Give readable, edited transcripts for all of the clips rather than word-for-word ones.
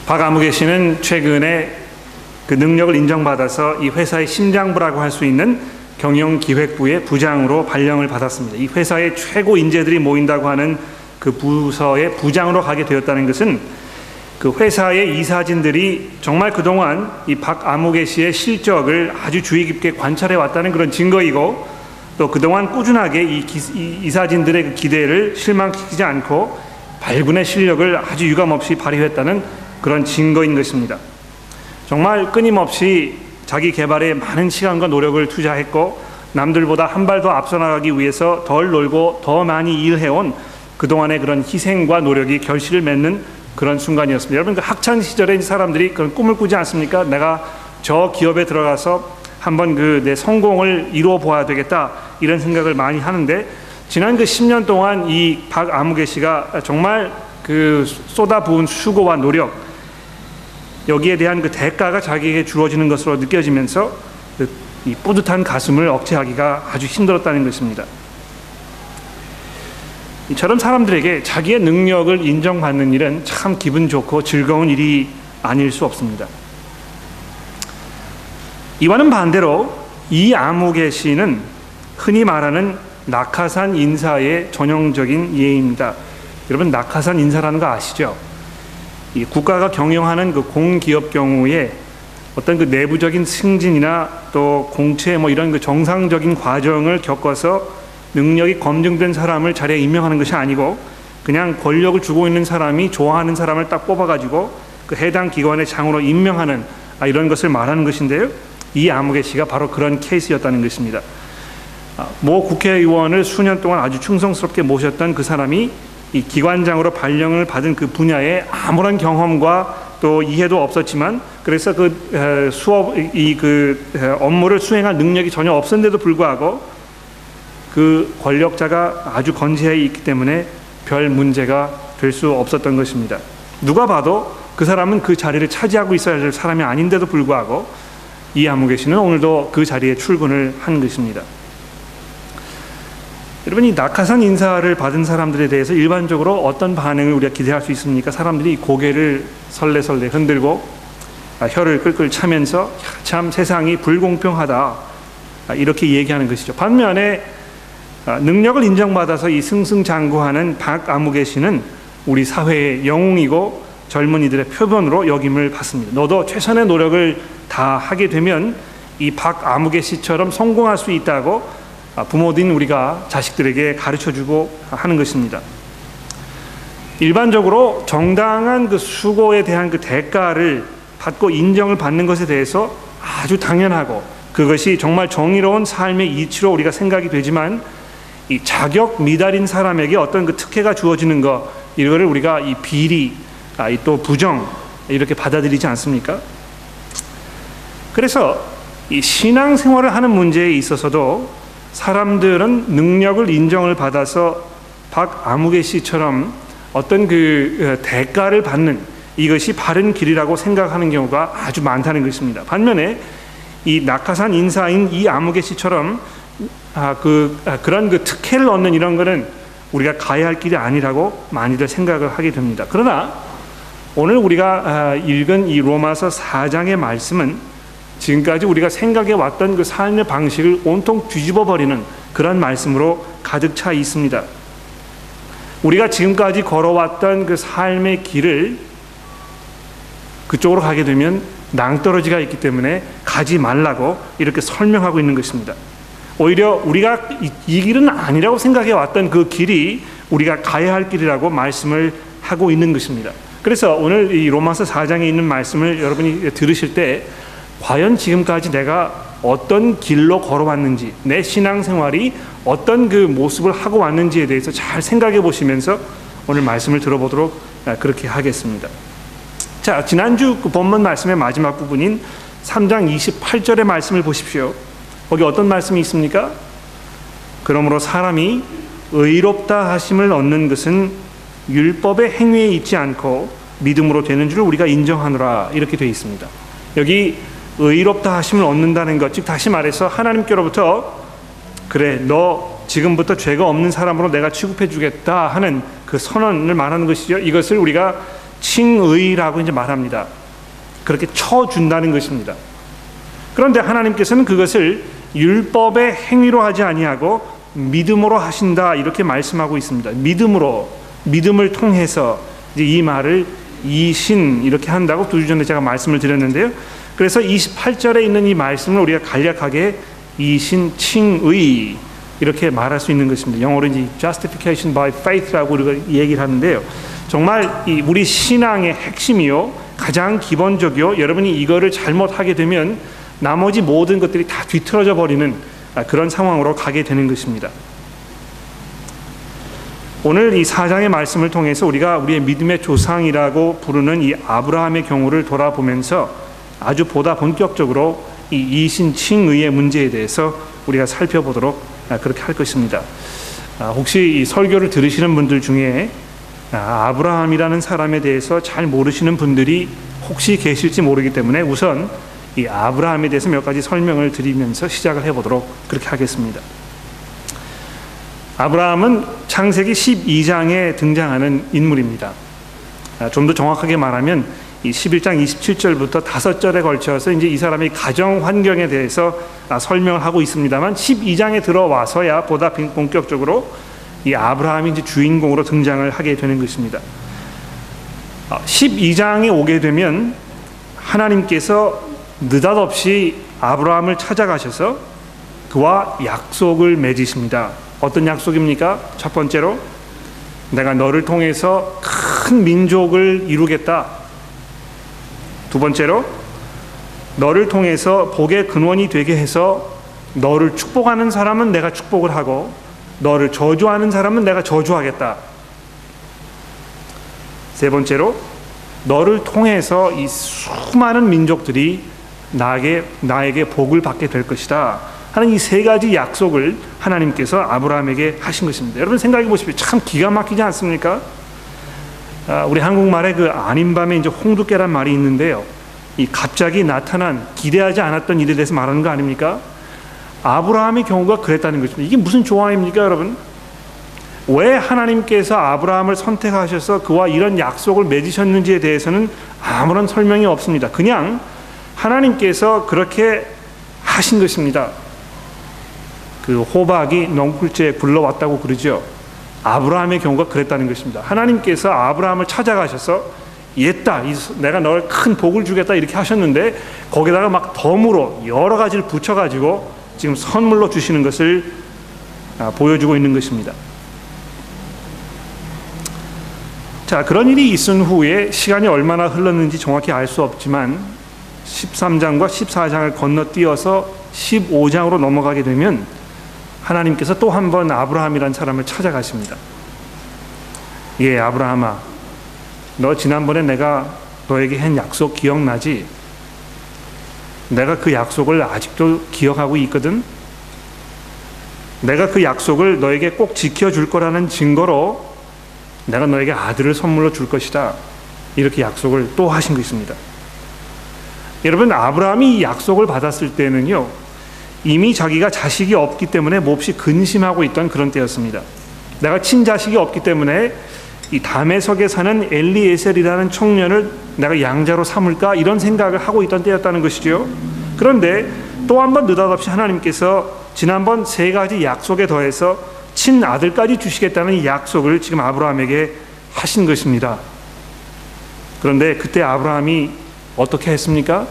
박아무개 씨는 최근에 그 능력을 인정받아서 이 회사의 심장부라고 할 수 있는 경영기획부의 부장으로 발령을 받았습니다. 이 회사의 최고 인재들이 모인다고 하는 그 부서의 부장으로 가게 되었다는 것은 그 회사의 이사진들이 정말 그동안 이 박아무개 씨의 실적을 아주 주의 깊게 관찰해 왔다는 그런 증거이고, 또 그동안 꾸준하게 이 이사진들의 그 기대를 실망시키지 않고 발군의 실력을 아주 유감없이 발휘했다는 그런 증거인 것입니다. 정말 끊임없이 자기 개발에 많은 시간과 노력을 투자했고, 남들보다 한 발 더 앞서 나가기 위해서 덜 놀고 더 많이 일해온 그동안의 그런 희생과 노력이 결실을 맺는 그런 순간이었습니다. 여러분, 그 학창 시절에 사람들이 그런 꿈을 꾸지 않습니까? 내가 저 기업에 들어가서 한번 그 내 성공을 이루어 보아야 되겠다, 이런 생각을 많이 하는데, 지난 그 10년 동안 이 박아무개 씨가 정말 그 쏟아부은 수고와 노력, 여기에 대한 그 대가가 자기에게 주어지는 것으로 느껴지면서 이 뿌듯한 가슴을 억제하기가 아주 힘들었다는 것입니다. 이처럼 사람들에게 자기의 능력을 인정받는 일은 참 기분 좋고 즐거운 일이 아닐 수 없습니다. 이와는 반대로 이 아무개 씨는 흔히 말하는 낙하산 인사의 전형적인 예입니다. 여러분, 낙하산 인사라는 거 아시죠? 이 국가가 경영하는 그 공기업 경우에 어떤 그 내부적인 승진이나 또 공채 뭐 이런 그 정상적인 과정을 겪어서 능력이 검증된 사람을 자리에 임명하는 것이 아니고, 그냥 권력을 주고 있는 사람이 좋아하는 사람을 딱 뽑아가지고 그 해당 기관의 장으로 임명하는 이런 것을 말하는 것인데요. 이 아무개 씨가 바로 그런 케이스였다는 것입니다. 모 국회의원을 수년 동안 아주 충성스럽게 모셨던 그 사람이 이 기관장으로 발령을 받은 그 분야에 아무런 경험과 또 이해도 없었지만, 그래서 그 업무를 수행할 능력이 전혀 없었는데도 불구하고 그 권력자가 아주 건재해 있기 때문에 별 문제가 될 수 없었던 것입니다. 누가 봐도 그 사람은 그 자리를 차지하고 있어야 할 사람이 아닌데도 불구하고 이 아무개 씨는 오늘도 그 자리에 출근을 한 것입니다. 여러분, 이 낙하산 인사를 받은 사람들에 대해서 일반적으로 어떤 반응을 우리가 기대할 수 있습니까? 사람들이 고개를 설레설레 흔들고 혀를 끌끌 차면서 참 세상이 불공평하다, 이렇게 얘기하는 것이죠. 반면에 능력을 인정받아서 이 승승장구하는 박아무개 씨는 우리 사회의 영웅이고 젊은이들의 표본으로 여김을 받습니다. 너도 최선의 노력을 다 하게 되면 이 박아무개 씨처럼 성공할 수 있다고 부모인 우리가 자식들에게 가르쳐주고 하는 것입니다. 일반적으로 정당한 그 수고에 대한 그 대가를 받고 인정을 받는 것에 대해서 아주 당연하고 그것이 정말 정의로운 삶의 이치로 우리가 생각이 되지만, 이 자격 미달인 사람에게 어떤 그 특혜가 주어지는 것, 이거를 우리가 이 비리, 또 부정, 이렇게 받아들이지 않습니까? 그래서 이 신앙생활을 하는 문제에 있어서도 사람들은 능력을 인정을 받아서 박아무개 씨처럼 어떤 그 대가를 받는 이것이 바른 길이라고 생각하는 경우가 아주 많다는 것입니다. 반면에 이 낙하산 인사인 이 아무개 씨처럼 그런 그 특혜를 얻는 이런 거는 우리가 가야 할 길이 아니라고 많이들 생각을 하게 됩니다. 그러나 오늘 우리가 읽은 이 로마서 4장의 말씀은 지금까지 우리가 생각해 왔던 그 삶의 방식을 온통 뒤집어 버리는 그런 말씀으로 가득 차 있습니다. 우리가 지금까지 걸어왔던 그 삶의 길을 그쪽으로 가게 되면 낭떠러지가 있기 때문에 가지 말라고 이렇게 설명하고 있는 것입니다. 오히려 우리가 이 길은 아니라고 생각해 왔던 그 길이 우리가 가야 할 길이라고 말씀을 하고 있는 것입니다. 그래서 오늘 이 로마서 4장에 있는 말씀을 여러분이 들으실 때 과연 지금까지 내가 어떤 길로 걸어왔는지, 내 신앙생활이 어떤 그 모습을 하고 왔는지에 대해서 잘 생각해 보시면서 오늘 말씀을 들어보도록 그렇게 하겠습니다. 자, 지난주 그 본문 말씀의 마지막 부분인 3장 28절의 말씀을 보십시오. 거기 어떤 말씀이 있습니까? 그러므로 사람이 의롭다 하심을 얻는 것은 율법의 행위에 있지 않고 믿음으로 되는 줄 우리가 인정하노라, 이렇게 되어 있습니다. 여기 의롭다 하심을 얻는다는 것, 즉 다시 말해서 하나님께로부터 그래, 너 지금부터 죄가 없는 사람으로 내가 취급해 주겠다 하는 그 선언을 말하는 것이죠. 이것을 우리가 칭의라고 이제 말합니다. 그렇게 쳐준다는 것입니다. 그런데 하나님께서는 그것을 율법의 행위로 하지 아니하고 믿음으로 하신다 이렇게 말씀하고 있습니다. 믿음을 통해서 이제 이 말을 이신 이렇게 한다고 두 주 전에 제가 말씀을 드렸는데요. 그래서 28절에 있는 이 말씀을 우리가 간략하게 이신 칭의 이렇게 말할 수 있는 것입니다. 영어로 이제 justification by faith라고 우리가 얘기를 하는데요. 정말 이 우리 신앙의 핵심이요, 가장 기본적이요, 여러분이 이거를 잘못하게 되면 나머지 모든 것들이 다 뒤틀어져 버리는 그런 상황으로 가게 되는 것입니다. 오늘 이 4장의 말씀을 통해서 우리가 우리의 믿음의 조상이라고 부르는 이 아브라함의 경우를 돌아보면서 아주 보다 본격적으로 이 이신칭의의 문제에 대해서 우리가 살펴보도록 그렇게 할 것입니다. 혹시 이 설교를 들으시는 분들 중에 아브라함이라는 사람에 대해서 잘 모르시는 분들이 혹시 계실지 모르기 때문에 우선 이 아브라함에 대해서 몇 가지 설명을 드리면서 시작을 해보도록 그렇게 하겠습니다. 아브라함은 창세기 12장에 등장하는 인물입니다. 좀 더 정확하게 말하면 이 11장 27절부터 5절에 걸쳐서 이제 이 사람의 가정 환경에 대해서 설명을 하고 있습니다만 12장에 들어와서야 보다 본격적으로 이 아브라함이 이제 주인공으로 등장을 하게 되는 것입니다. 12장에 오게 되면 하나님께서 느닷없이 아브라함을 찾아가셔서 그와 약속을 맺으십니다. 어떤 약속입니까? 첫 번째로 내가 너를 통해서 큰 민족을 이루겠다. 두 번째로 너를 통해서 복의 근원이 되게 해서 너를 축복하는 사람은 내가 축복을 하고 너를 저주하는 사람은 내가 저주하겠다. 세 번째로 너를 통해서 이 수많은 민족들이 나에게 복을 받게 될 것이다 하는 이 세 가지 약속을 하나님께서 아브라함에게 하신 것입니다. 여러분 생각해 보십시오. 참 기가 막히지 않습니까? 우리 한국말에 그 아닌 밤에 이제 홍두깨란 말이 있는데요. 이 갑자기 나타난 기대하지 않았던 일에 대해서 말하는 거 아닙니까? 아브라함의 경우가 그랬다는 것입니다. 이게 무슨 조화입니까, 여러분? 왜 하나님께서 아브라함을 선택하셔서 그와 이런 약속을 맺으셨는지에 대해서는 아무런 설명이 없습니다. 그냥 하나님께서 그렇게 하신 것입니다. 그 호박이 넝쿨째 굴러왔다고 그러죠. 아브라함의 경우가 그랬다는 것입니다. 하나님께서 아브라함을 찾아가셔서 옛다, 내가 너를 큰 복을 주겠다 이렇게 하셨는데 거기다가 막 덤으로 여러 가지를 붙여가지고 지금 선물로 주시는 것을 보여주고 있는 것입니다. 자, 그런 일이 있은 후에 시간이 얼마나 흘렀는지 정확히 알 수 없지만 13장과 14장을 건너뛰어서 15장으로 넘어가게 되면 하나님께서 또 한 번 아브라함이라는 사람을 찾아가십니다. 예, 아브라함아, 너 지난번에 내가 너에게 한 약속 기억나지? 내가 그 약속을 아직도 기억하고 있거든. 내가 그 약속을 너에게 꼭 지켜줄 거라는 증거로 내가 너에게 아들을 선물로 줄 것이다. 이렇게 약속을 또 하신 것입니다. 여러분, 아브라함이 이 약속을 받았을 때는요, 이미 자기가 자식이 없기 때문에 몹시 근심하고 있던 그런 때였습니다. 내가 친자식이 없기 때문에 이 다메섹에 사는 엘리에셀이라는 청년을 내가 양자로 삼을까 이런 생각을 하고 있던 때였다는 것이죠. 그런데 또 한 번 느닷없이 하나님께서 지난번 세 가지 약속에 더해서 친아들까지 주시겠다는 이 약속을 지금 아브라함에게 하신 것입니다. 그런데 그때 아브라함이 어떻게 했습니까?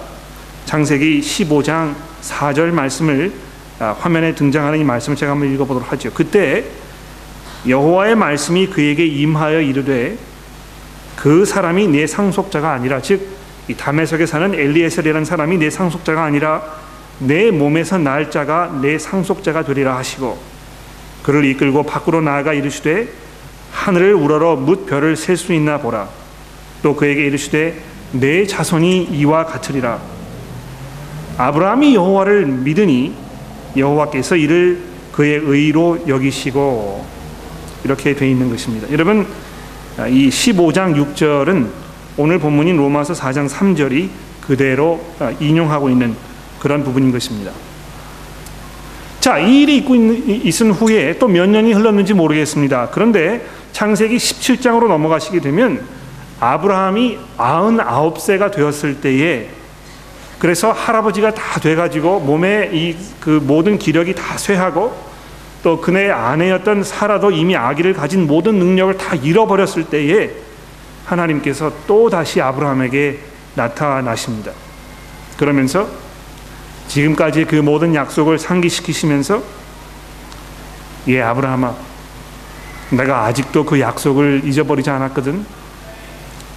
창세기 15장 4절 말씀을 화면에 등장하는 이 말씀을 제가 한번 읽어보도록 하죠. 그때 여호와의 말씀이 그에게 임하여 이르되 그 사람이 내 상속자가 아니라, 즉 이 다메섹에 사는 엘리에셀이라는 사람이 내 상속자가 아니라 내 몸에서 날 자가 내 상속자가 되리라 하시고, 그를 이끌고 밖으로 나아가 이르시되 하늘을 우러러 뭇 별을 셀 수 있나 보라. 또 그에게 이르시되 내 자손이 이와 같으리라. 아브라함이 여호와를 믿으니 여호와께서 이를 그의 의로 여기시고, 이렇게 되어 있는 것입니다. 여러분, 이 15장 6절은 오늘 본문인 로마서 4장 3절이 그대로 인용하고 있는 그런 부분인 것입니다. 자, 이 일이 있은 후에 또 몇 년이 흘렀는지 모르겠습니다. 그런데 창세기 17장으로 넘어가시게 되면 아브라함이 99세가 되었을 때에, 그래서 할아버지가 다 돼가지고 몸에 그 모든 기력이 다 쇠하고 또 그의 아내였던 사라도 이미 아기를 가진 모든 능력을 다 잃어버렸을 때에 하나님께서 또 다시 아브라함에게 나타나십니다. 그러면서 지금까지 그 모든 약속을 상기시키시면서, 예, 아브라함아, 내가 아직도 그 약속을 잊어버리지 않았거든.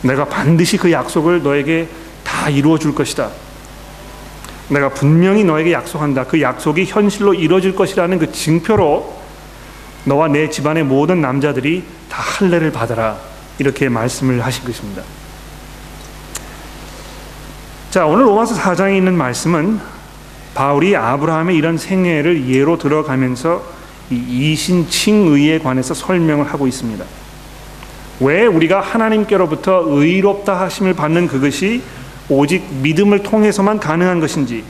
내가 반드시 그 약속을 너에게 다 이루어 줄 것이다. 내가 분명히 너에게 약속한다. 그 약속이 현실로 이루어질 것이라는 그 증표로 너와 내 집안의 모든 남자들이 다 할례를 받아라. 이렇게 말씀을 하신 것입니다. 자, 오늘 로마서 4장에 있는 말씀은 바울이 아브라함의 이런 생애를 예로 들어가면서 이 이신칭의에 관해서 설명을 하고 있습니다. 왜 우리가 하나님께로부터 의롭다 하심을 받는 그것이 오직 믿음을 통해서만 가능한 것인지,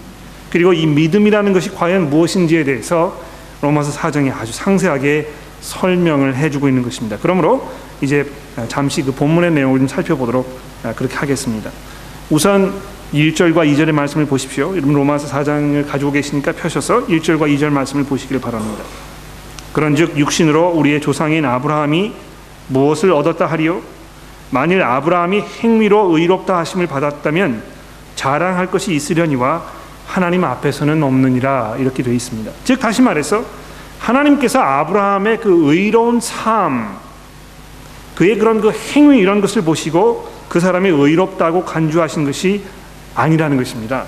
그리고 이 믿음이라는 것이 과연 무엇인지에 대해서 로마서 4장에 아주 상세하게 설명을 해주고 있는 것입니다. 그러므로 이제 잠시 그 본문의 내용을 좀 살펴보도록 그렇게 하겠습니다. 우선 1절과 2절의 말씀을 보십시오. 여러분 로마서 4장을 가지고 계시니까 펴셔서 1절과 2절 말씀을 보시길 바랍니다. 그런즉 육신으로 우리의 조상인 아브라함이 무엇을 얻었다 하리요? 만일 아브라함이 행위로 의롭다 하심을 받았다면 자랑할 것이 있으려니와 하나님 앞에서는 없느니라. 이렇게 되어 있습니다. 즉 다시 말해서 하나님께서 아브라함의 그 의로운 삶, 그의 그런 그 행위 이런 것을 보시고 그 사람이 의롭다고 간주하신 것이 아니라는 것입니다.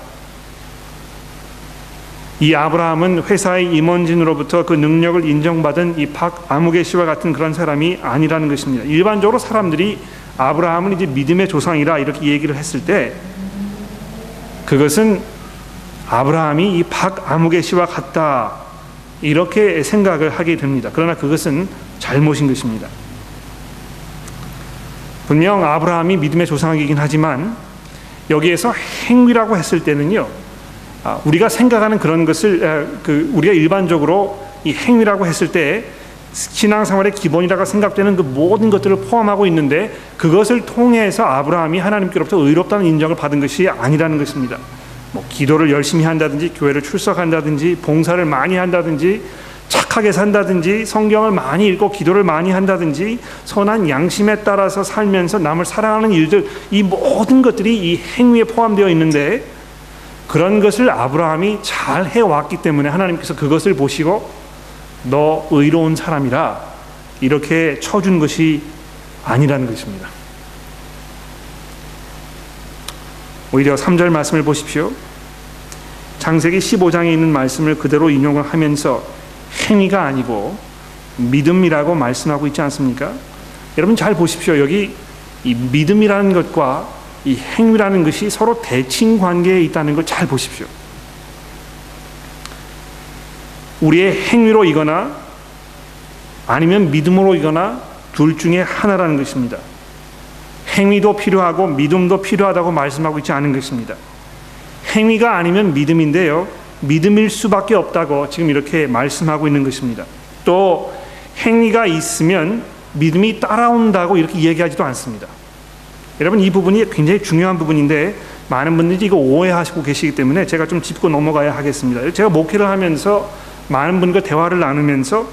이 아브라함은 회사의 임원진으로부터 그 능력을 인정받은 이 박 아무개 씨와 같은 그런 사람이 아니라는 것입니다. 일반적으로 사람들이 아브라함은 이제 믿음의 조상이라 이렇게 얘기를 했을 때 그것은 아브라함이 이 박 아무개 씨와 같다 이렇게 생각을 하게 됩니다. 그러나 그것은 잘못인 것입니다. 분명 아브라함이 믿음의 조상이긴 하지만 여기에서 행위라고 했을 때는요, 우리가 생각하는 그런 것을 우리가 일반적으로 이 행위라고 했을 때 신앙생활의 기본이라고 생각되는 그 모든 것들을 포함하고 있는데 그것을 통해서 아브라함이 하나님께로부터 의롭다는 인정을 받은 것이 아니라는 것입니다. 뭐 기도를 열심히 한다든지 교회를 출석한다든지 봉사를 많이 한다든지 착하게 산다든지 성경을 많이 읽고 기도를 많이 한다든지 선한 양심에 따라서 살면서 남을 사랑하는 일들, 이 모든 것들이 이 행위에 포함되어 있는데 그런 것을 아브라함이 잘 해왔기 때문에 하나님께서 그것을 보시고 너 의로운 사람이라 이렇게 쳐준 것이 아니라는 것입니다. 오히려 3절 말씀을 보십시오. 창세기 15장에 있는 말씀을 그대로 인용을 하면서 행위가 아니고 믿음이라고 말씀하고 있지 않습니까? 여러분 잘 보십시오. 여기 이 믿음이라는 것과 이 행위라는 것이 서로 대칭 관계에 있다는 걸 잘 보십시오. 우리의 행위로 이거나 아니면 믿음으로 이거나 둘 중에 하나라는 것입니다. 행위도 필요하고 믿음도 필요하다고 말씀하고 있지 않은 것입니다. 행위가 아니면 믿음인데요, 믿음일 수밖에 없다고 지금 이렇게 말씀하고 있는 것입니다. 또 행위가 있으면 믿음이 따라온다고 이렇게 얘기하지도 않습니다. 여러분 이 부분이 굉장히 중요한 부분인데 많은 분들이 이거 오해하시고 계시기 때문에 제가 좀 짚고 넘어가야 하겠습니다. 제가 목회를 하면서 많은 분과 대화를 나누면서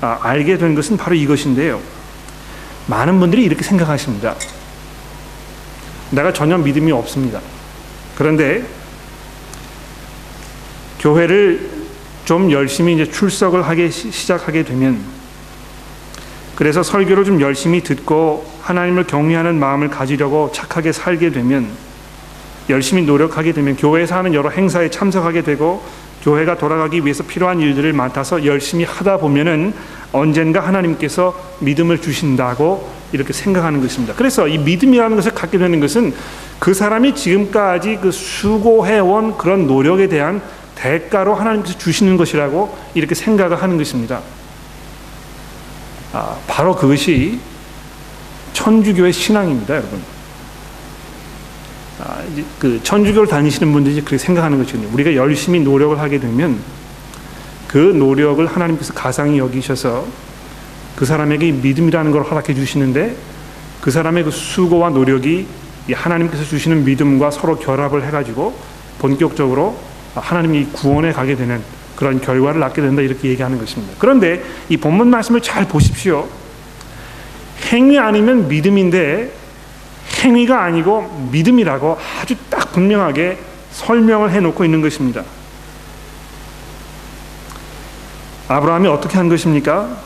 알게 된 것은 바로 이것인데요, 많은 분들이 이렇게 생각하십니다. 내가 전혀 믿음이 없습니다. 그런데 교회를 좀 열심히 이제 출석을 하기 시작하게 되면, 그래서 설교를 좀 열심히 듣고 하나님을 경외하는 마음을 가지려고 착하게 살게 되면, 열심히 노력하게 되면, 교회에서 하는 여러 행사에 참석하게 되고 교회가 돌아가기 위해서 필요한 일들을 맡아서 열심히 하다 보면은 언젠가 하나님께서 믿음을 주신다고 이렇게 생각하는 것입니다. 그래서 이 믿음이라는 것을 갖게 되는 것은 그 사람이 지금까지 그 수고해온 그런 노력에 대한 대가로 하나님께서 주시는 것이라고 이렇게 생각을 하는 것입니다. 바로 그것이 천주교의 신앙입니다, 여러분. 그 천주교를 다니시는 분들이 그렇게 생각하는 것이거든요. 우리가 열심히 노력을 하게 되면 그 노력을 하나님께서 가상히 여기셔서 그 사람에게 믿음이라는 걸 허락해 주시는데 그 사람의 그 수고와 노력이 이 하나님께서 주시는 믿음과 서로 결합을 해가지고 본격적으로 하나님이 구원에 가게 되는 그런 결과를 낳게 된다, 이렇게 얘기하는 것입니다. 그런데 이 본문 말씀을 잘 보십시오. 행위 아니면 믿음인데 행위가 아니고 믿음이라고 아주 딱 분명하게 설명을 해놓고 있는 것입니다. 아브라함이 어떻게 한 것입니까?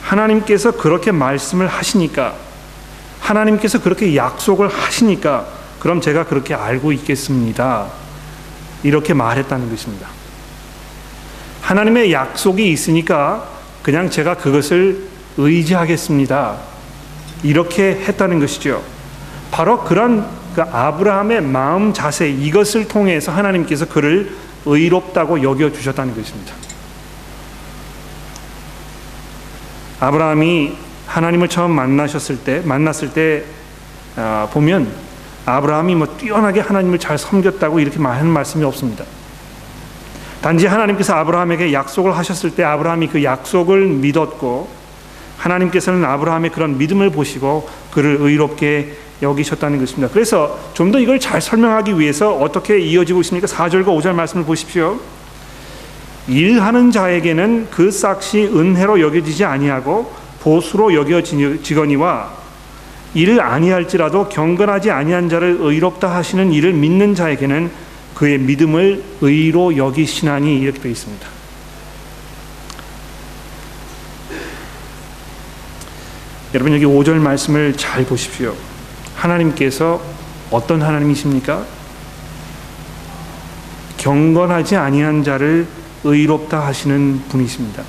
하나님께서 그렇게 말씀을 하시니까, 하나님께서 그렇게 약속을 하시니까 그럼 제가 그렇게 알고 있겠습니다, 이렇게 말했다는 것입니다. 하나님의 약속이 있으니까 그냥 제가 그것을 의지하겠습니다, 이렇게 했다는 것이죠. 바로 그런 그 아브라함의 마음 자세, 이것을 통해서 하나님께서 그를 의롭다고 여겨주셨다는 것입니다. 아브라함이 하나님을 처음 만났을 때 보면 아브라함이 뭐 뛰어나게 하나님을 잘 섬겼다고 이렇게 말하는 말씀이 없습니다. 단지 하나님께서 아브라함에게 약속을 하셨을 때 아브라함이 그 약속을 믿었고, 하나님께서는 아브라함의 그런 믿음을 보시고 그를 의롭게 여기셨다는 것입니다. 그래서 좀 더 이걸 잘 설명하기 위해서 어떻게 이어지고 있습니까? 4절과 5절 말씀을 보십시오. 일하는 자에게는 그 싹이 은혜로 여겨지지 아니하고 보수로 여겨지거니와 이를 아니할지라도 경건하지 아니한 자를 의롭다 하시는 이를 믿는 자에게는 그의 믿음을 의로 여기시나니, 이렇게 되어 있습니다. 여러분, 여기 5절 말씀을 잘 보십시오. 하나님께서 어떤 하나님이십니까? 경건하지 아니한 자를 의롭다 하시는 분이십니다.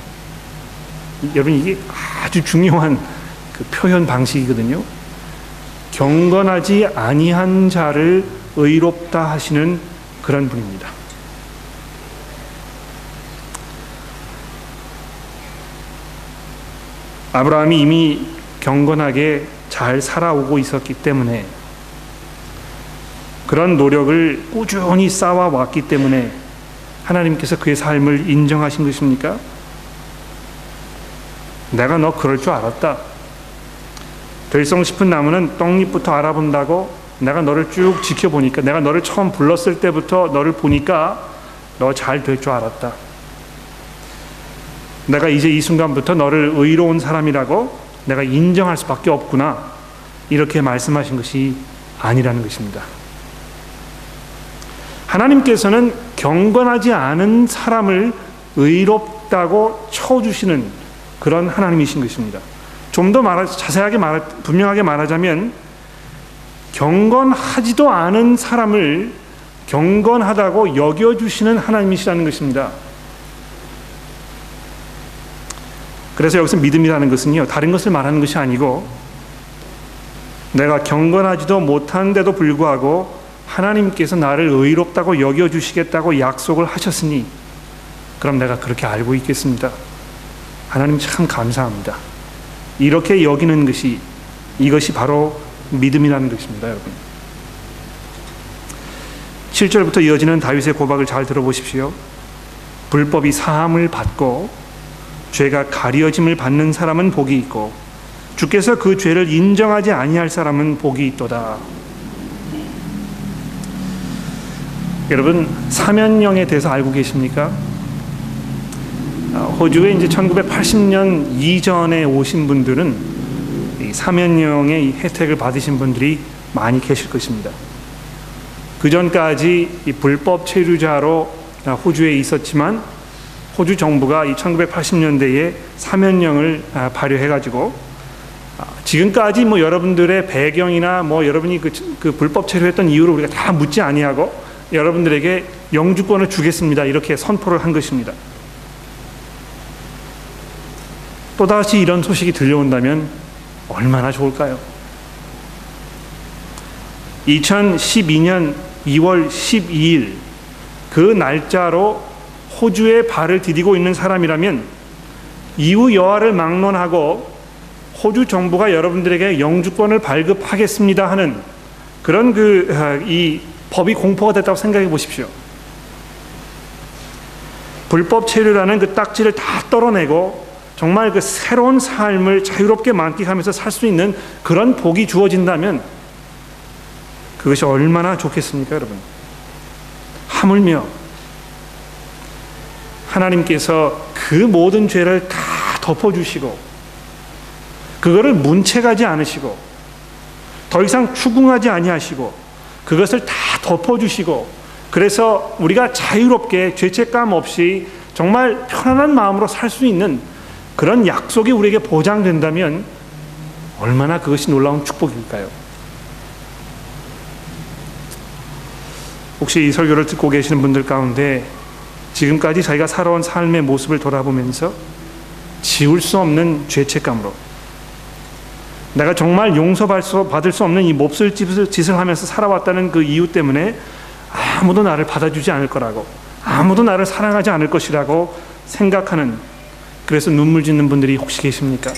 여러분, 이게 아주 중요한 그 표현 방식이거든요. 경건하지 아니한 자를 의롭다 하시는 그런 분입니다. 아브라함이 이미 경건하게 잘 살아오고 있었기 때문에, 그런 노력을 꾸준히 쌓아왔기 때문에 하나님께서 그의 삶을 인정하신 것입니까? 내가 너 그럴 줄 알았다. 들송 싶은 나무는 떡잎부터 알아본다고, 내가 너를 쭉 지켜보니까, 내가 너를 처음 불렀을 때부터 너를 보니까 너 잘 될 줄 알았다. 내가 이제 이 순간부터 너를 의로운 사람이라고 내가 인정할 수밖에 없구나, 이렇게 말씀하신 것이 아니라는 것입니다. 하나님께서는 경건하지 않은 사람을 의롭다고 쳐주시는 그런 하나님이신 것입니다. 좀 더 자세하게 분명하게 말하자면, 경건하지도 않은 사람을 경건하다고 여겨주시는 하나님이시라는 것입니다. 그래서 여기서 믿음이라는 것은요, 다른 것을 말하는 것이 아니고, 내가 경건하지도 못한데도 불구하고 하나님께서 나를 의롭다고 여겨주시겠다고 약속을 하셨으니 그럼 내가 그렇게 알고 있겠습니다. 하나님 참 감사합니다, 이렇게 여기는 것이, 이것이 바로 믿음이라는 것입니다. 여러분, 7절부터 이어지는 다윗의 고백을 잘 들어보십시오. 불법이 사함을 받고 죄가 가려짐을 받는 사람은 복이 있고 주께서 그 죄를 인정하지 아니할 사람은 복이 있도다. 여러분, 사면령에 대해서 알고 계십니까? 호주에 이제 1980년 이전에 오신 분들은 이 사면령의 이 혜택을 받으신 분들이 많이 계실 것입니다. 그 전까지 이 불법 체류자로 호주에 있었지만 호주 정부가 이 1980년대에 사면령을 발효해가지고 지금까지 뭐 여러분들의 배경이나 뭐 여러분이 그 불법 체류했던 이유를 우리가 다 묻지 아니하고 여러분들에게 영주권을 주겠습니다, 이렇게 선포를 한 것입니다. 또다시 이런 소식이 들려온다면 얼마나 좋을까요? 2012년 2월 12일 그 날짜로 호주에 발을 디디고 있는 사람이라면 이후 여하를 막론하고 호주 정부가 여러분들에게 영주권을 발급하겠습니다 하는 그런 이 법이 공포가 됐다고 생각해 보십시오. 불법 체류라는 그 딱지를 다 떨어내고 정말 그 새로운 삶을 자유롭게 만끽하면서 살 수 있는 그런 복이 주어진다면 그것이 얼마나 좋겠습니까, 여러분? 하물며 하나님께서 그 모든 죄를 다 덮어주시고 그거를 문책하지 않으시고 더 이상 추궁하지 아니하시고 그것을 다 덮어주시고 그래서 우리가 자유롭게 죄책감 없이 정말 편안한 마음으로 살 수 있는 그런 약속이 우리에게 보장된다면 얼마나 그것이 놀라운 축복일까요? 혹시 이 설교를 듣고 계시는 분들 가운데 지금까지 자기가 살아온 삶의 모습을 돌아보면서 지울 수 없는 죄책감으로 내가 정말 용서받을 수 없는 이 몹쓸 짓을 하면서 살아왔다는 그 이유 때문에 아무도 나를 받아주지 않을 거라고, 아무도 나를 사랑하지 않을 것이라고 생각하는, 그래서 눈물 짓는 분들이 혹시 계십니까?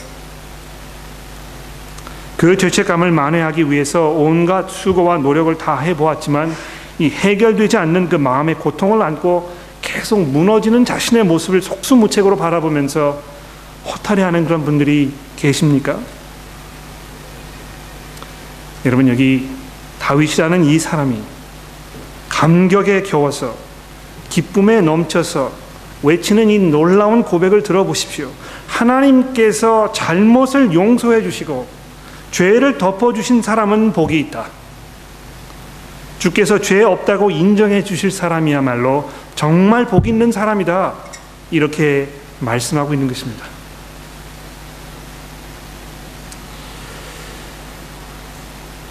그 죄책감을 만회하기 위해서 온갖 수고와 노력을 다 해보았지만 이 해결되지 않는 그 마음의 고통을 안고 계속 무너지는 자신의 모습을 속수무책으로 바라보면서 허탈해하는 그런 분들이 계십니까? 여러분, 여기 다윗이라는 이 사람이 감격에 겨워서 기쁨에 넘쳐서 외치는 이 놀라운 고백을 들어보십시오. 하나님께서 잘못을 용서해 주시고 죄를 덮어주신 사람은 복이 있다. 주께서 죄 없다고 인정해 주실 사람이야말로 정말 복 있는 사람이다. 이렇게 말씀하고 있는 것입니다.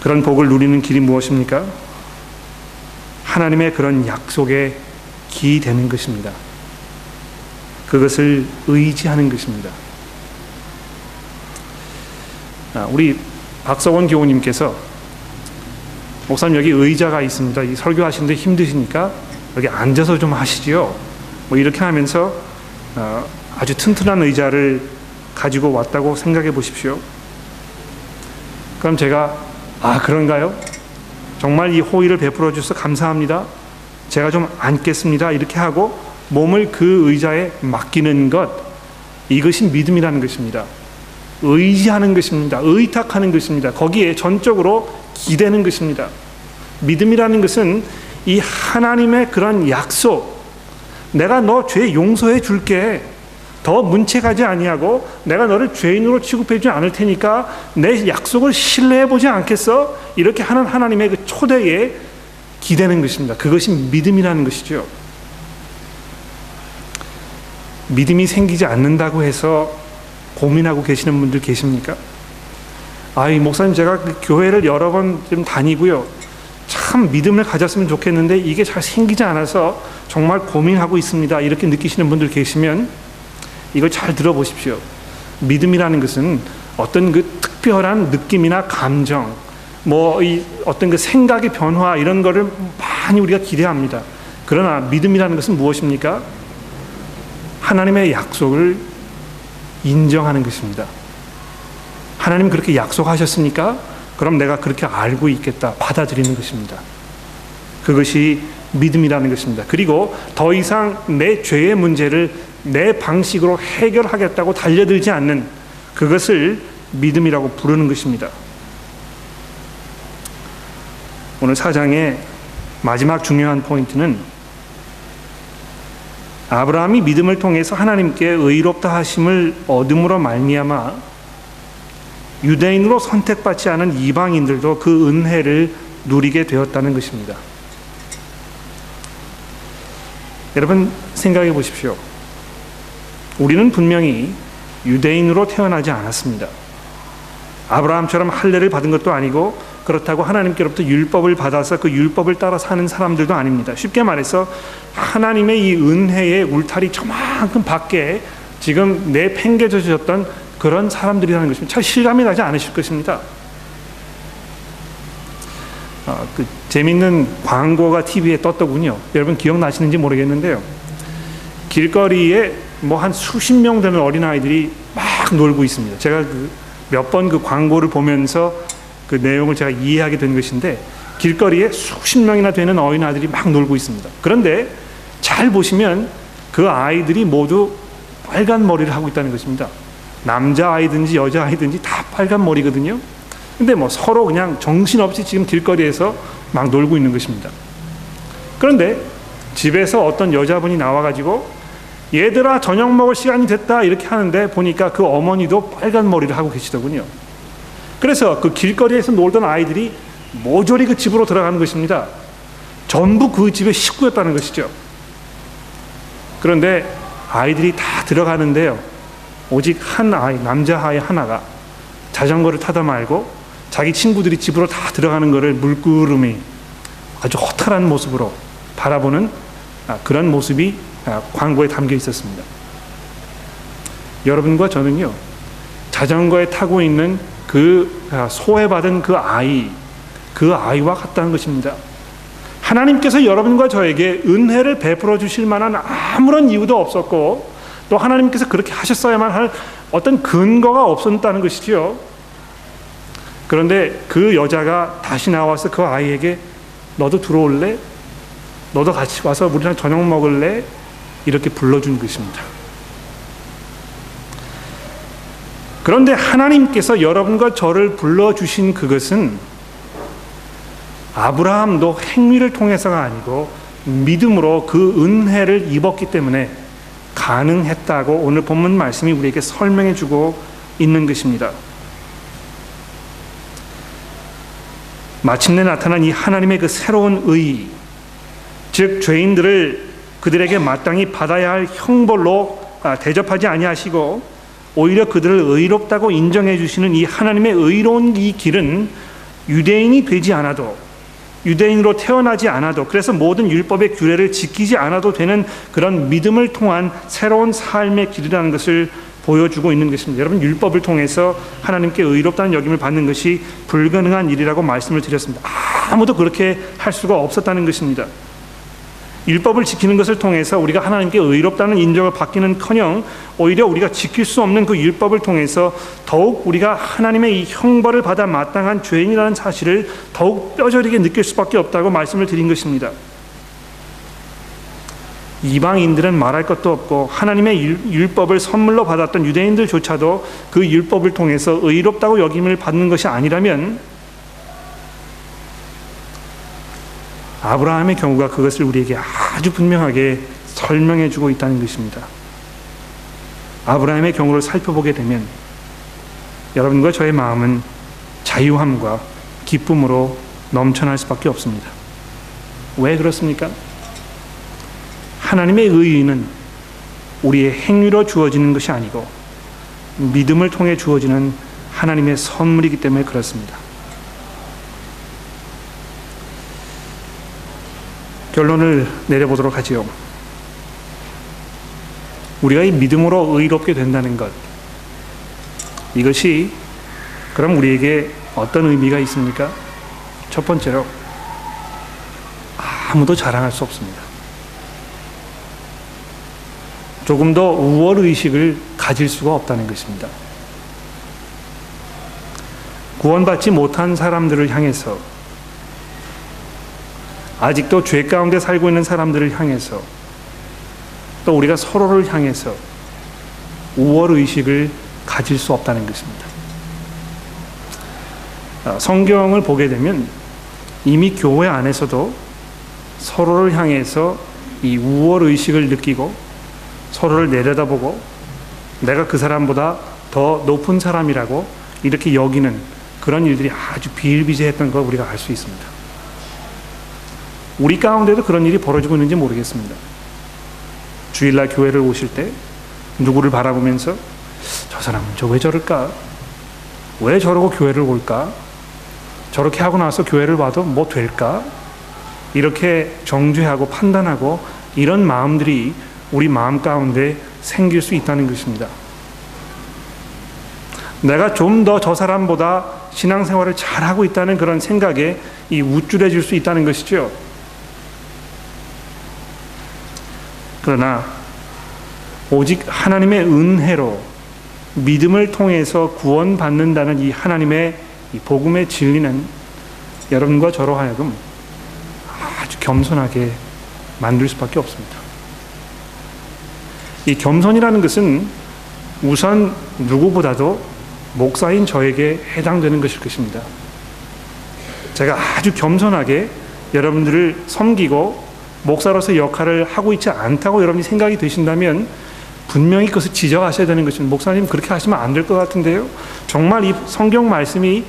그런 복을 누리는 길이 무엇입니까? 하나님의 그런 약속에 기대는 것입니다. 그것을 의지하는 것입니다. 우리 박석원 교우님께서 목사님 여기 의자가 있습니다. 이 설교하시는데 힘드시니까 여기 앉아서 좀 하시지요. 뭐 이렇게 하면서 아주 튼튼한 의자를 가지고 왔다고 생각해 보십시오. 그럼 제가 그런가요? 정말 이 호의를 베풀어 주셔서 감사합니다. 제가 좀 앉겠습니다. 이렇게 하고 몸을 그 의자에 맡기는 것, 이것이 믿음이라는 것입니다. 의지하는 것입니다. 의탁하는 것입니다. 거기에 전적으로 기대는 것입니다. 믿음이라는 것은 이 하나님의 그런 약속, 내가 너 죄 용서해 줄게, 더 문책하지 아니하고 내가 너를 죄인으로 취급해 주지 않을 테니까 내 약속을 신뢰해 보지 않겠어? 이렇게 하는 하나님의 그 초대에 기대는 것입니다. 그것이 믿음이라는 것이죠. 믿음이 생기지 않는다고 해서 고민하고 계시는 분들 계십니까? 목사님 제가 그 교회를 여러 번 좀 다니고요. 참 믿음을 가졌으면 좋겠는데 이게 잘 생기지 않아서 정말 고민하고 있습니다. 이렇게 느끼시는 분들 계시면 이걸 잘 들어보십시오. 믿음이라는 것은 어떤 그 특별한 느낌이나 감정, 어떤 그 생각의 변화 이런 거를 많이 우리가 기대합니다. 그러나 믿음이라는 것은 무엇입니까? 하나님의 약속을 인정하는 것입니다. 하나님 그렇게 약속하셨으니까 그럼 내가 그렇게 알고 있겠다, 받아들이는 것입니다. 그것이 믿음이라는 것입니다. 그리고 더 이상 내 죄의 문제를 내 방식으로 해결하겠다고 달려들지 않는 그것을 믿음이라고 부르는 것입니다. 오늘 4장의 마지막 중요한 포인트는 아브라함이 믿음을 통해서 하나님께 의롭다 하심을 얻음으로 말미암아 유대인으로 선택받지 않은 이방인들도 그 은혜를 누리게 되었다는 것입니다. 여러분 생각해 보십시오. 우리는 분명히 유대인으로 태어나지 않았습니다. 아브라함처럼 할례를 받은 것도 아니고 그렇다고 하나님께로부터 율법을 받아서 그 율법을 따라 사는 사람들도 아닙니다. 쉽게 말해서 하나님의 이 은혜의 울타리 저만큼 밖에 지금 내팽개쳐졌던 그런 사람들이라는 것입니다. 잘 실감이 나지 않으실 것입니다. 그 재밌는 광고가 TV에 떴더군요. 여러분 기억나시는지 모르겠는데요. 길거리에 한 수십 명 되는 어린아이들이 막 놀고 있습니다. 제가 몇 번 그 광고를 보면서 그 내용을 제가 이해하게 된 것인데 길거리에 수십 명이나 되는 어린아이들이 막 놀고 있습니다. 그런데 잘 보시면 그 아이들이 모두 빨간 머리를 하고 있다는 것입니다. 남자아이든지 여자아이든지 다 빨간 머리거든요. 근데 뭐 서로 그냥 정신없이 지금 길거리에서 막 놀고 있는 것입니다. 그런데 집에서 어떤 여자분이 나와가지고 얘들아 저녁 먹을 시간이 됐다 이렇게 하는데 보니까 그 어머니도 빨간 머리를 하고 계시더군요. 그래서 그 길거리에서 놀던 아이들이 모조리 그 집으로 들어가는 것입니다. 전부 그 집의 식구였다는 것이죠. 그런데 아이들이 다 들어가는데요, 오직 한 아이, 남자아이 하나가 자전거를 타다 말고 자기 친구들이 집으로 다 들어가는 것을 물끄러미 아주 허탈한 모습으로 바라보는 그런 모습이 광고에 담겨 있었습니다. 여러분과 저는요, 자전거에 타고 있는 그 소외받은 그 아이와 같다는 것입니다. 하나님께서 여러분과 저에게 은혜를 베풀어 주실 만한 아무런 이유도 없었고, 또 하나님께서 그렇게 하셨어야만 할 어떤 근거가 없었다는 것이지요. 그런데 그 여자가 다시 나와서 그 아이에게 너도 들어올래? 너도 같이 와서 우리랑 저녁 먹을래? 이렇게 불러준 것입니다. 그런데 하나님께서 여러분과 저를 불러주신 그것은 아브라함도 행위를 통해서가 아니고 믿음으로 그 은혜를 입었기 때문에 가능했다고 오늘 본문 말씀이 우리에게 설명해 주고 있는 것입니다. 마침내 나타난 이 하나님의 그 새로운 의, 즉 죄인들을 그들에게 마땅히 받아야 할 형벌로 대접하지 아니하시고 오히려 그들을 의롭다고 인정해 주시는 이 하나님의 의로운 이 길은 유대인이 되지 않아도, 유대인으로 태어나지 않아도, 그래서 모든 율법의 규례를 지키지 않아도 되는 그런 믿음을 통한 새로운 삶의 길이라는 것을 보여주고 있는 것입니다. 여러분, 율법을 통해서 하나님께 의롭다는 여김을 받는 것이 불가능한 일이라고 말씀을 드렸습니다. 아무도 그렇게 할 수가 없었다는 것입니다. 율법을 지키는 것을 통해서 우리가 하나님께 의롭다는 인정을 받기는커녕 오히려 우리가 지킬 수 없는 그 율법을 통해서 더욱 우리가 하나님의 이 형벌을 받아 마땅한 죄인이라는 사실을 더욱 뼈저리게 느낄 수밖에 없다고 말씀을 드린 것입니다. 이방인들은 말할 것도 없고 하나님의 율법을 선물로 받았던 유대인들조차도 그 율법을 통해서 의롭다고 여김을 받는 것이 아니라면 아브라함의 경우가 그것을 우리에게 아주 분명하게 설명해 주고 있다는 것입니다. 아브라함의 경우를 살펴보게 되면 여러분과 저의 마음은 자유함과 기쁨으로 넘쳐날 수밖에 없습니다. 왜 그렇습니까? 하나님의 의의는 우리의 행위로 주어지는 것이 아니고 믿음을 통해 주어지는 하나님의 선물이기 때문에 그렇습니다. 결론을 내려보도록 하지요. 우리가 이 믿음으로 의롭게 된다는 것, 이것이 그럼 우리에게 어떤 의미가 있습니까? 첫 번째로 아무도 자랑할 수 없습니다. 조금 더 우월의식을 가질 수가 없다는 것입니다. 구원받지 못한 사람들을 향해서, 아직도 죄 가운데 살고 있는 사람들을 향해서, 또 우리가 서로를 향해서 우월의식을 가질 수 없다는 것입니다. 성경을 보게 되면 이미 교회 안에서도 서로를 향해서 이 우월의식을 느끼고 서로를 내려다보고 내가 그 사람보다 더 높은 사람이라고 이렇게 여기는 그런 일들이 아주 비일비재했던 걸 우리가 알 수 있습니다. 우리 가운데도 그런 일이 벌어지고 있는지 모르겠습니다. 주일날 교회를 오실 때 누구를 바라보면서 저 사람은 왜 저럴까? 왜 저러고 교회를 올까? 저렇게 하고 나서 교회를 와도 뭐 될까? 이렇게 정죄하고 판단하고 이런 마음들이 우리 마음 가운데 생길 수 있다는 것입니다. 내가 좀 더 저 사람보다 신앙생활을 잘하고 있다는 그런 생각에 이 우쭐해질 수 있다는 것이죠. 그러나 오직 하나님의 은혜로 믿음을 통해서 구원받는다는 이 하나님의 이 복음의 진리는 여러분과 저로 하여금 아주 겸손하게 만들 수밖에 없습니다. 이 겸손이라는 것은 우선 누구보다도 목사인 저에게 해당되는 것일 것입니다. 제가 아주 겸손하게 여러분들을 섬기고 목사로서 역할을 하고 있지 않다고 여러분이 생각이 드신다면 분명히 그것을 지적하셔야 되는 것입니다. 목사님 그렇게 하시면 안 될 것 같은데요. 정말 이 성경 말씀이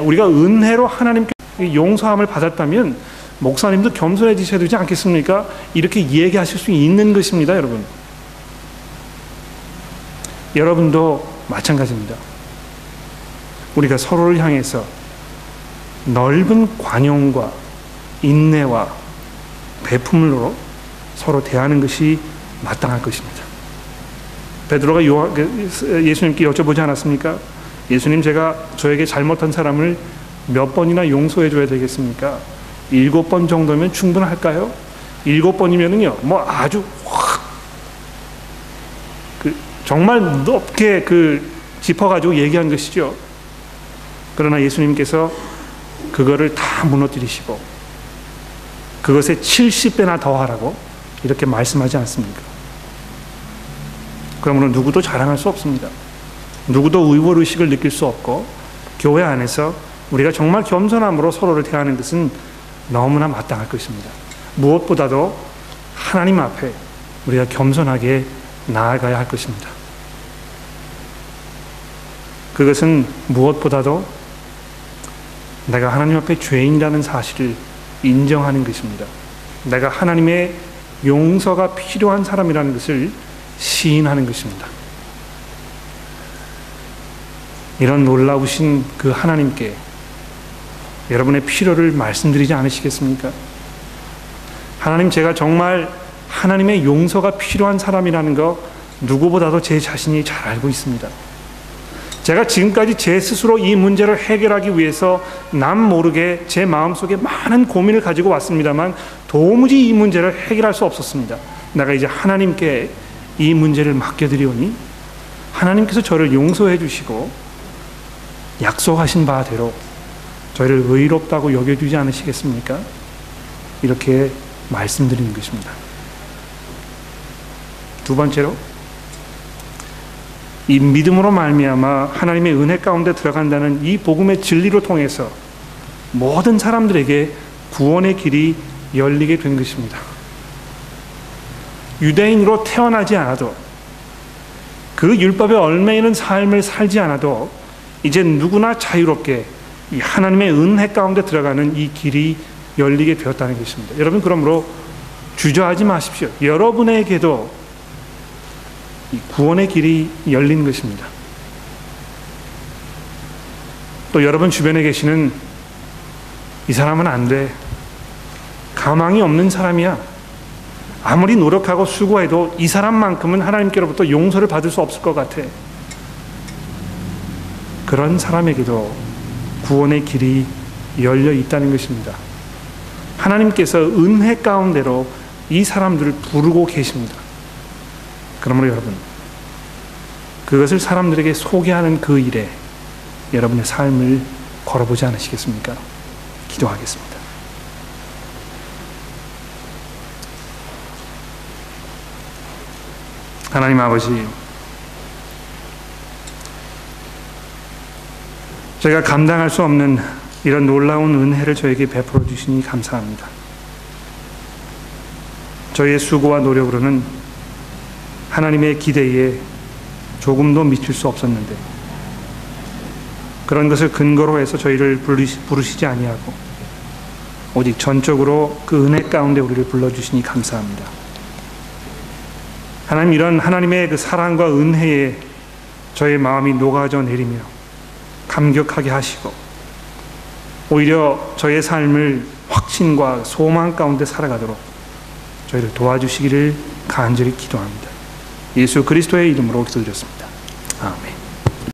우리가 은혜로 하나님께 용서함을 받았다면 목사님도 겸손해지셔야 되지 않겠습니까? 이렇게 얘기하실 수 있는 것입니다, 여러분. 여러분도 마찬가지입니다. 우리가 서로를 향해서 넓은 관용과 인내와 베품으로 서로 대하는 것이 마땅할 것입니다. 베드로가 예수님께 여쭤보지 않았습니까? 예수님, 제가 저에게 잘못한 사람을 몇 번이나 용서해 줘야 되겠습니까? 7번 정도면 충분할까요? 7번이면은요, 뭐 아주 정말 높게 짚어가지고 얘기한 것이죠. 그러나 예수님께서 그거를 다 무너뜨리시고 그것에 70배나 더하라고 이렇게 말씀하지 않습니까? 그러므로 누구도 자랑할 수 없습니다. 누구도 의무의식을 느낄 수 없고 교회 안에서 우리가 정말 겸손함으로 서로를 대하는 것은 너무나 마땅할 것입니다. 무엇보다도 하나님 앞에 우리가 겸손하게 나아가야 할 것입니다. 그것은 무엇보다도 내가 하나님 앞에 죄인이라는 사실을 인정하는 것입니다. 내가 하나님의 용서가 필요한 사람이라는 것을 시인하는 것입니다. 이런 놀라우신 그 하나님께 여러분의 필요를 말씀드리지 않으시겠습니까? 하나님, 제가 정말 하나님의 용서가 필요한 사람이라는 거 누구보다도 제 자신이 잘 알고 있습니다. 제가 지금까지 제 스스로 이 문제를 해결하기 위해서 남 모르게 제 마음속에 많은 고민을 가지고 왔습니다만 도무지 이 문제를 해결할 수 없었습니다. 내가 이제 하나님께 이 문제를 맡겨드리오니 하나님께서 저를 용서해 주시고 약속하신 바대로 저희를 의롭다고 여겨주지 않으시겠습니까? 이렇게 말씀드리는 것입니다. 두 번째로, 이 믿음으로 말미암아 하나님의 은혜 가운데 들어간다는 이 복음의 진리로 통해서 모든 사람들에게 구원의 길이 열리게 된 것입니다. 유대인으로 태어나지 않아도, 그 율법에 얽매이는 삶을 살지 않아도 이제 누구나 자유롭게 이 하나님의 은혜 가운데 들어가는 이 길이 열리게 되었다는 것입니다. 여러분, 그러므로 주저하지 마십시오. 여러분에게도 이 구원의 길이 열린 것입니다. 또 여러분 주변에 계시는 이 사람은 안 돼, 가망이 없는 사람이야, 아무리 노력하고 수고해도 이 사람만큼은 하나님께로부터 용서를 받을 수 없을 것 같아, 그런 사람에게도 구원의 길이 열려 있다는 것입니다. 하나님께서 은혜 가운데로 이 사람들을 부르고 계십니다. 그러므로 여러분, 그것을 사람들에게 소개하는 그 일에 여러분의 삶을 걸어보지 않으시겠습니까? 기도하겠습니다. 하나님 아버지, 저희가 감당할 수 없는 이런 놀라운 은혜를 저에게 베풀어 주시니 감사합니다. 저희의 수고와 노력으로는 하나님의 기대에 조금도 미칠 수 없었는데 그런 것을 근거로 해서 저희를 부르시지 아니하고 오직 전적으로 그 은혜 가운데 우리를 불러주시니 감사합니다. 하나님, 이런 하나님의 그 사랑과 은혜에 저의 마음이 녹아져 내리며 감격하게 하시고 오히려 저의 삶을 확신과 소망 가운데 살아가도록 저희를 도와주시기를 간절히 기도합니다. 예수 그리스도의 이름으로 기도드렸습니다. 아멘.